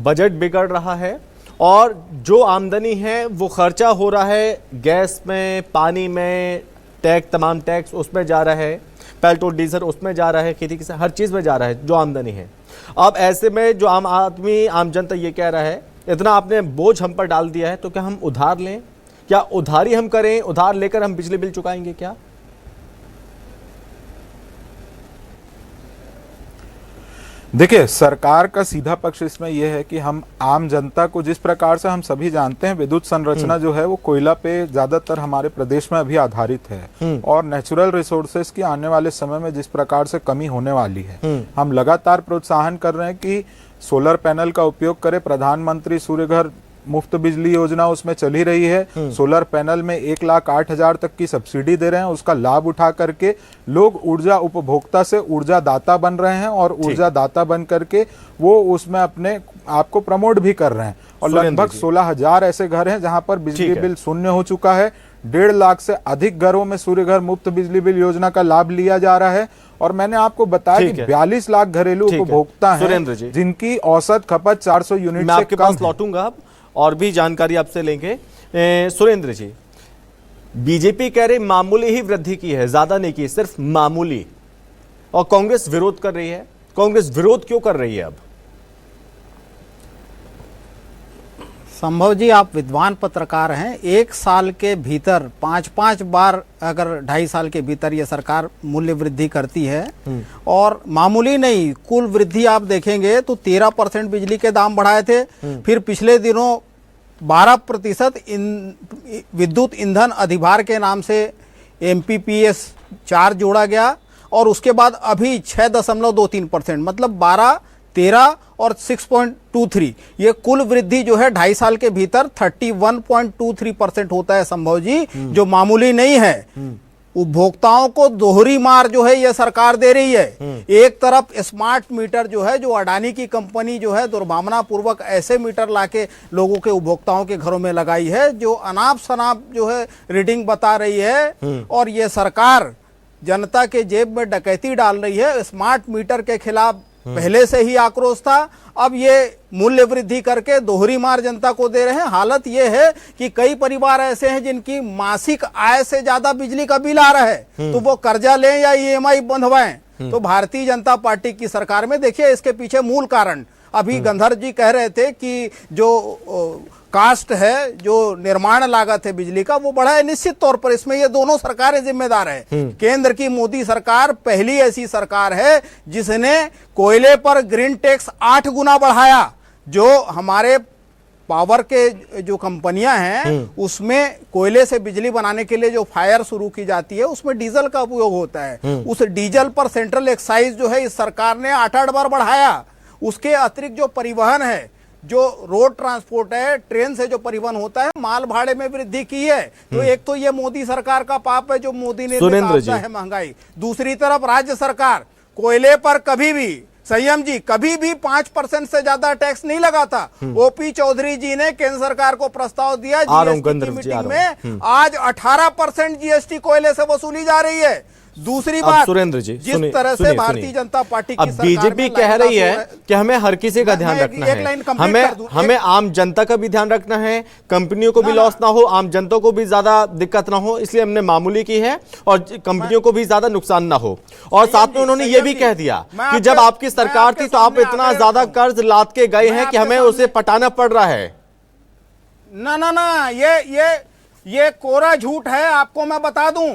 Budget बिगड़ रहा है और जो आमदनी है वो खर्चा हो रहा है गैस में, पानी में, तमाम टैक्स उसमें जा रहा है, पेट्रोल डीजल उसमें जा रहा है, खेती की हर चीज़ में जा रहा है जो आमदनी है। अब ऐसे में जो आम आदमी, आम जनता ये कह रहा है इतना आपने बोझ हम पर डाल दिया है तो क्या हम उधार लें, क्या उधारी हम करें, उधार लेकर हम बिजली बिल चुकाएंगे क्या? देखिए, सरकार का सीधा पक्ष इसमें यह है कि हम आम जनता को, जिस प्रकार से हम सभी जानते हैं विद्युत संरचना जो है वो कोयला पे ज्यादातर हमारे प्रदेश में अभी आधारित है और नेचुरल रिसोर्सेज की आने वाले समय में जिस प्रकार से कमी होने वाली है, हम लगातार प्रोत्साहन कर रहे हैं कि सोलर पैनल का उपयोग करें। प्रधानमंत्री सूर्य घर मुफ्त बिजली योजना उसमें चली रही है। सोलर पैनल में 1,08,000 तक की सब्सिडी दे रहे हैं। उसका लाभ उठा करके लोग ऊर्जा उपभोक्ता से ऊर्जा दाता बन रहे हैं और ऊर्जा दाता बन करके वो उसमें अपने आप को प्रमोट भी कर रहे हैं। और लगभग 16,000 ऐसे घर हैं जहां पर बिजली बिल शून्य हो चुका है। 1.5 लाख से अधिक घरों में सूर्य घर मुफ्त बिजली बिल योजना का लाभ लिया जा रहा है। और मैंने आपको बताया कि 42 लाख घरेलू उपभोक्ता हैं जिनकी औसत खपत 400 यूनिट से आपके पास लौटूंगा अब और भी जानकारी आपसे लेंगे। सुरेंद्र जी, बीजेपी कह रही मामूली ही वृद्धि की है, ज्यादा नहीं की, सिर्फ मामूली, और कांग्रेस विरोध कर रही है। कांग्रेस विरोध क्यों कर रही है? अब संभव जी, आप विद्वान पत्रकार हैं। एक साल के भीतर 5-5 बार, अगर 2.5 साल के भीतर ये सरकार मूल्य वृद्धि करती है और मामूली नहीं, कुल वृद्धि आप देखेंगे तो 13% बिजली के दाम बढ़ाए थे। फिर पिछले दिनों 12% विद्युत ईंधन अधिभार के नाम से MPPS चार्ज जोड़ा गया और उसके बाद अभी 6.23%, मतलब 12, 13 और 6.23, ये कुल वृद्धि जो है 2.5 साल के भीतर 31.23% होता है संभव जी, जो मामूली नहीं है। उपभोक्ताओं को दोहरी मार जो है ये सरकार दे रही है। एक तरफ स्मार्ट मीटर जो है, जो अडानी की कंपनी जो है दुर्भावना पूर्वक ऐसे मीटर लाके लोगों के, उपभोक्ताओं के घरों में लगाई है जो अनाप शनाप जो है रीडिंग बता रही है, और ये सरकार जनता के जेब में डकैती डाल रही है। स्मार्ट मीटर के खिलाफ पहले से ही आक्रोश था, अब ये मूल्य वृद्धि करके दोहरी मार जनता को दे रहे हैं। हालत ये है कि कई परिवार ऐसे हैं जिनकी मासिक आय से ज्यादा बिजली का बिल आ रहा है, तो वो कर्जा लें या EMI बंधवाएं। तो भारतीय जनता पार्टी की सरकार में देखिए इसके पीछे मूल कारण, अभी गंधर जी कह रहे थे कि जो कास्ट है, जो निर्माण लागत है बिजली का, वो बढ़ा है। निश्चित तौर पर इसमें ये दोनों सरकारें जिम्मेदार है। केंद्र की मोदी सरकार पहली ऐसी सरकार है जिसने कोयले पर ग्रीन टैक्स 8 गुना बढ़ाया। जो हमारे पावर के जो कंपनियां हैं उसमें कोयले से बिजली बनाने के लिए जो फायर शुरू की जाती है उसमें डीजल का उपयोग होता है। उस डीजल पर सेंट्रल एक्साइज जो है इस सरकार ने 8-8 बार बढ़ाया। उसके अतिरिक्त जो परिवहन है, जो रोड ट्रांसपोर्ट है, ट्रेन से जो परिवहन होता है, माल भाड़े में वृद्धि की है। तो एक तो ये मोदी सरकार का पाप है जो मोदी ने निकाला है महंगाई। दूसरी तरफ राज्य सरकार कोयले पर कभी भी, संयम जी, कभी भी 5% से ज्यादा टैक्स नहीं लगा था। OP चौधरी जी ने केंद्र सरकार को प्रस्ताव दिया GST की मीटिंग में, आज 18% GST कोयले से वसूली जा रही है। दूसरी बात, सुरेंद्र जी, जिस तरह से भारतीय जनता पार्टी की सरकार बीजेपी कह रही है कि हमें हर किसी का ध्यान रखना है, हमें आम जनता का भी ध्यान रखना है, कंपनियों को भी लॉस ना हो, आम जनता को भी ज्यादा दिक्कत ना हो, इसलिए हमने मामूली की है और कंपनियों को भी ज्यादा नुकसान ना हो। और साथ में उन्होंने ये भी कह दिया कि जब आपकी सरकार थी तो आप इतना ज्यादा कर्ज लाद के गए हैं कि हमें उसे पटाना पड़ रहा है। ना, ये कोरा झूठ है। आपको मैं बता दूं,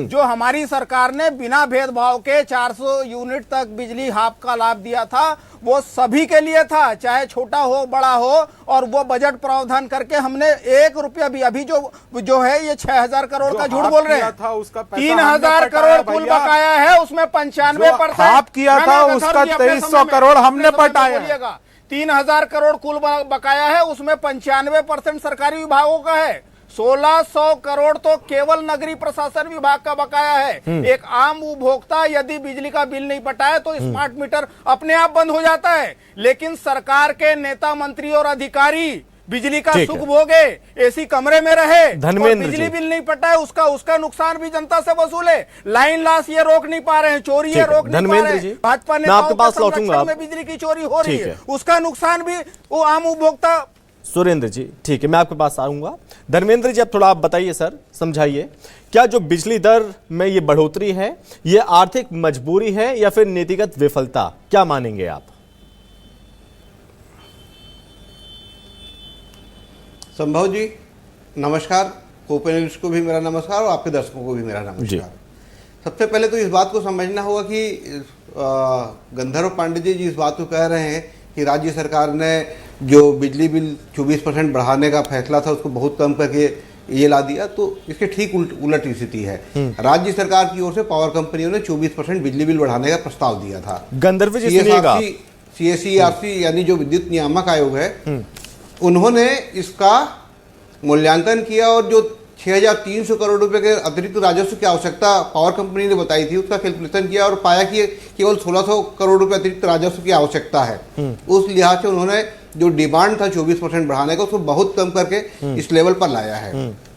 जो हमारी सरकार ने बिना भेदभाव के 400 यूनिट तक बिजली हाफ का लाभ दिया था, वो सभी के लिए था, चाहे छोटा हो बड़ा हो, और वो बजट प्रावधान करके हमने 1 रुपया भी, अभी जो है ये 6,000 करोड़ का झूठ बोल रहे हैं। 3,000 करोड़ कुल बकाया है, उसमें 95% हाफ किया था, उसका 2300 करोड़ हमने पटाया। 3,000 करोड़ कुल बकाया है, उसमें 95% सरकारी विभागों का है। 1,600 करोड़ तो केवल नगरीय प्रशासन विभाग का बकाया है। एक आम उपभोक्ता यदि बिजली का बिल नहीं पटाए तो स्मार्ट मीटर अपने आप बंद हो जाता है। लेकिन सरकार के नेता, मंत्री और अधिकारी बिजली का ठीक सुख है। भोगे, एसी कमरे में रहे, और धर्मेंद्र बिजली जी। बिल नहीं पटाए, उसका नुकसान भी जनता से वसूले। लाइन लॉस ये रोक नहीं पा रहे हैं, चोरी ये रोक नहीं पा धर्मेंद्र रहे जी, हैं। भाजपा मैं आपके नेताओं पास के लौटूंगा। संरक्षण में बिजली की चोरी हो रही ठीक है, है। उसका नुकसान भी वो आम उपभोक्ता। सुरेंद्र जी ठीक है, मैं आपके पास आऊंगा। धर्मेंद्र जी अब थोड़ा आप बताइए सर, समझाइए, क्या जो बिजली दर में ये बढ़ोतरी है ये आर्थिक मजबूरी है या फिर नीतिगत विफलता, क्या मानेंगे आप? संभव जी नमस्कार, कोपेनिल्स को भी मेरा नमस्कार और आपके दर्शकों को भी मेरा नमस्कार। सबसे पहले तो इस बात को समझना होगा कि गंधर्व पांडे जी इस बात को कह रहे हैं कि राज्य सरकार ने जो बिजली बिल 24% बढ़ाने का फैसला था उसको बहुत कम करके ये ला दिया, तो इसके ठीक उलट स्थिति है। राज्य सरकार की ओर से पावर कंपनियों ने 24% बिजली बिल बढ़ाने का प्रस्ताव दिया था। गंधर्व जी सुनिएगा, CSERC यानी जो विद्युत नियामक आयोग है, उन्होंने इसका मूल्यांकन किया और जो 6,300 करोड़ रुपए के अतिरिक्त राजस्व की आवश्यकता पावर कंपनी ने बताई थी, उसका कैलकुलेशन किया और पाया कि केवल 1,600 करोड़ रुपए अतिरिक्त राजस्व की आवश्यकता है। उस लिहाज से उन्होंने जो डिमांड था 24% बढ़ाने का, उसको बहुत कम करके इस लेवल पर लाया है।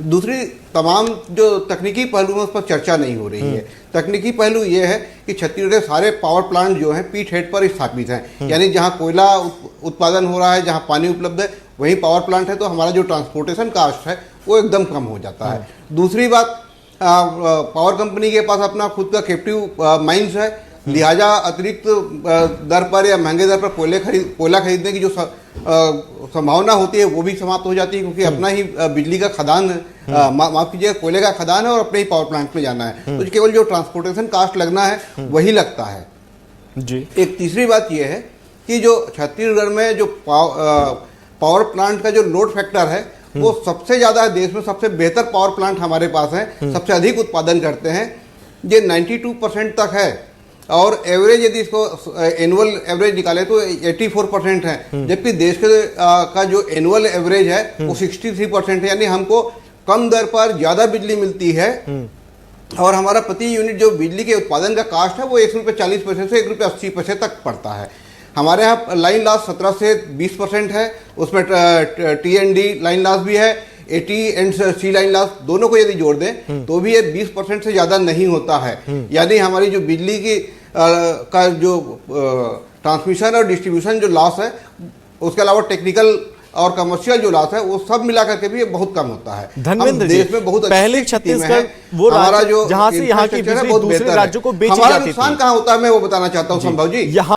दूसरी तमाम जो तकनीकी पहलू में उस पर चर्चा नहीं हो रही है। तकनीकी पहलू ये है कि छत्तीसगढ़ के सारे पावर प्लांट जो हैं पीट हेड पर स्थापित हैं, यानी जहां कोयला उत्पादन हो रहा है, जहां पानी उपलब्ध है, वहीं पावर प्लांट है, तो हमारा जो ट्रांसपोर्टेशन कास्ट है वो एकदम कम हो जाता है। दूसरी बात, पावर कंपनी के पास अपना खुद का कैप्टिव माइंस है, लिहाजा अतिरिक्त दर पर या महंगे दर पर कोयला खरीदने की जो संभावना होती है वो भी समाप्त हो जाती है, क्योंकि अपना ही बिजली का खदान, माफ कीजिएगा, कोयले का खदान है और अपने ही पावर प्लांट में जाना है, तो केवल जो ट्रांसपोर्टेशन कास्ट लगना है वही लगता है जी। एक तीसरी बात यह है कि जो छत्तीसगढ़ में जो पावर प्लांट का जो लोड फैक्टर है वो सबसे ज्यादा है देश में। सबसे बेहतर पावर प्लांट हमारे पास है, सबसे अधिक उत्पादन करते हैं, ये 92% तक है, और एवरेज यदि इसको एनुअल एवरेज निकाले तो 84% है, जबकि देश के का जो एनुअल एवरेज है वो 63% है, यानी हमको कम दर पर ज्यादा बिजली मिलती है, और हमारा प्रति यूनिट जो बिजली के उत्पादन का कास्ट है वो 1.40 रुपये से 1.80 रुपये तक पड़ता है। हमारे यहाँ लाइन लॉस 17 से 20% है, उसमें TND लाइन लॉस भी है, AT and C line loss दोनों को यदि जोड़ दें तो भी ये 20% से ज़्यादा नहीं होता है। यानी हमारी जो बिजली की का जो ट्रांसमिशन और डिस्ट्रीब्यूशन जो लॉस है, उसके अलावा टेक्निकल और कमर्शियल जो लॉस है, वो सब मिला करके भी ये बहुत कम होता है। धर्मेंद्र जी, देश में बहुत पहले छत्तीसगढ़ वो हमारा राज्य जो जहां से यहाँ की infrastructure है, बिजली बहुत दूसरे बेहतर है। राज्यों को बेची हमारा जाती नुकसान थी। कहाँ होता है मैं वो बताना चाहता हूँ संभव जी। यहाँ